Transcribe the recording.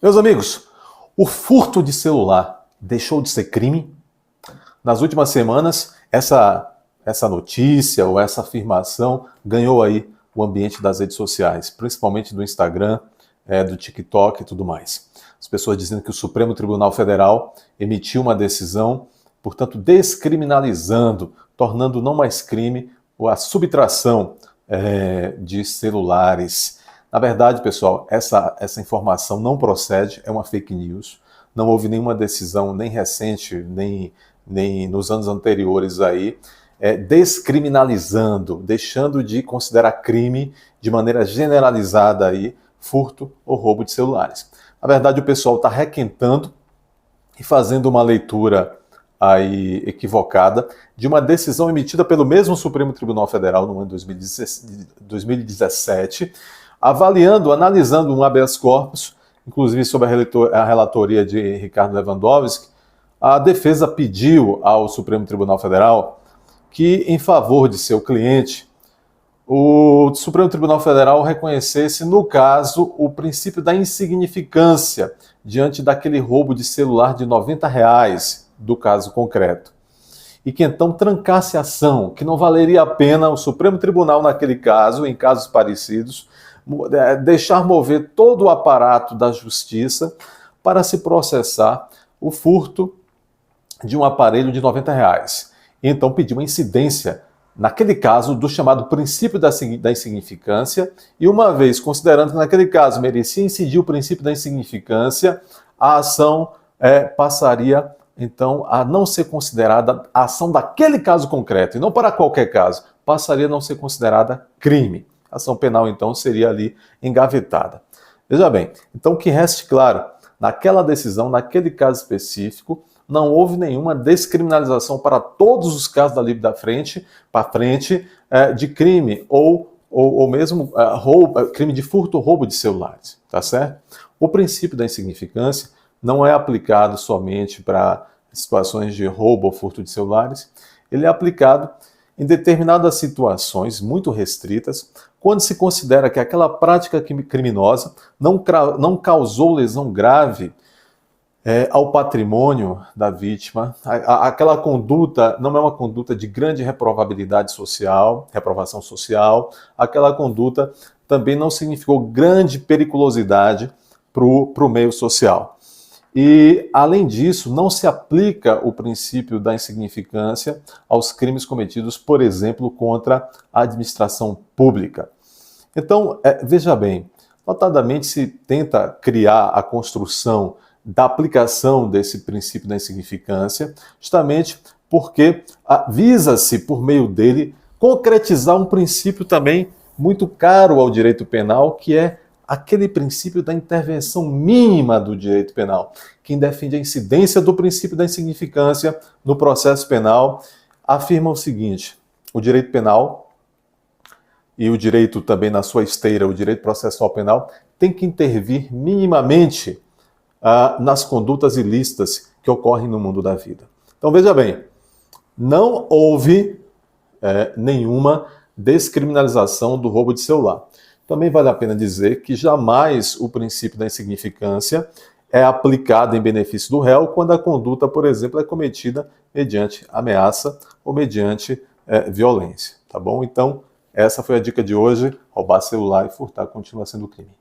Meus amigos, o furto de celular deixou de ser crime? Nas últimas semanas, essa notícia ou essa afirmação ganhou aí o ambiente das redes sociais, principalmente do Instagram, do TikTok e tudo mais. As pessoas dizendo que o Supremo Tribunal Federal emitiu uma decisão, portanto, descriminalizando, tornando não mais crime a subtração de celulares. Na verdade, pessoal, essa informação não procede, é uma fake news. Não houve nenhuma decisão, nem recente, nem nos anos anteriores aí, descriminalizando, deixando de considerar crime de maneira generalizada aí, furto ou roubo de celulares. Na verdade, o pessoal está requentando e fazendo uma leitura aí equivocada de uma decisão emitida pelo mesmo Supremo Tribunal Federal no ano de 2017, analisando um habeas corpus, inclusive sob a relatoria de Ricardo Lewandowski. A defesa pediu ao Supremo Tribunal Federal que, em favor de seu cliente, o Supremo Tribunal Federal reconhecesse, no caso, o princípio da insignificância diante daquele roubo de celular de R$90 do caso concreto. E que então trancasse a ação, que não valeria a pena o Supremo Tribunal, naquele caso, em casos parecidos, deixar mover todo o aparato da justiça para se processar o furto de um aparelho de R$90. E então pediu uma incidência, naquele caso, do chamado princípio da insignificância, e uma vez considerando que naquele caso merecia incidir o princípio da insignificância, a ação passaria então a não ser considerada a ação daquele caso concreto, e não para qualquer caso, passaria a não ser considerada crime. A ação penal, então, seria ali engavetada. Veja bem, então que reste claro, naquela decisão, naquele caso específico, não houve nenhuma descriminalização para todos os casos dali para frente de crime ou mesmo crime de furto ou roubo de celulares, tá certo? O princípio da insignificância não é aplicado somente para situações de roubo ou furto de celulares, ele é aplicado em determinadas situações muito restritas, quando se considera que aquela prática criminosa não causou lesão grave ao patrimônio da vítima, aquela conduta não é uma conduta de grande reprovação social, aquela conduta também não significou grande periculosidade para o meio social. E, além disso, não se aplica o princípio da insignificância aos crimes cometidos, por exemplo, contra a administração pública. Então, veja bem, notadamente se tenta criar a construção da aplicação desse princípio da insignificância, justamente porque visa-se, por meio dele, concretizar um princípio também muito caro ao direito penal, que é aquele princípio da intervenção mínima do direito penal. Quem defende a incidência do princípio da insignificância no processo penal afirma o seguinte: o direito penal e o direito também na sua esteira, o direito processual penal, tem que intervir minimamente nas condutas ilícitas que ocorrem no mundo da vida. Então veja bem, não houve nenhuma descriminalização do roubo de celular. Também vale a pena dizer que jamais o princípio da insignificância é aplicado em benefício do réu quando a conduta, por exemplo, é cometida mediante ameaça ou mediante violência, tá bom? Então, essa foi a dica de hoje. Roubar celular e furtar continua sendo crime.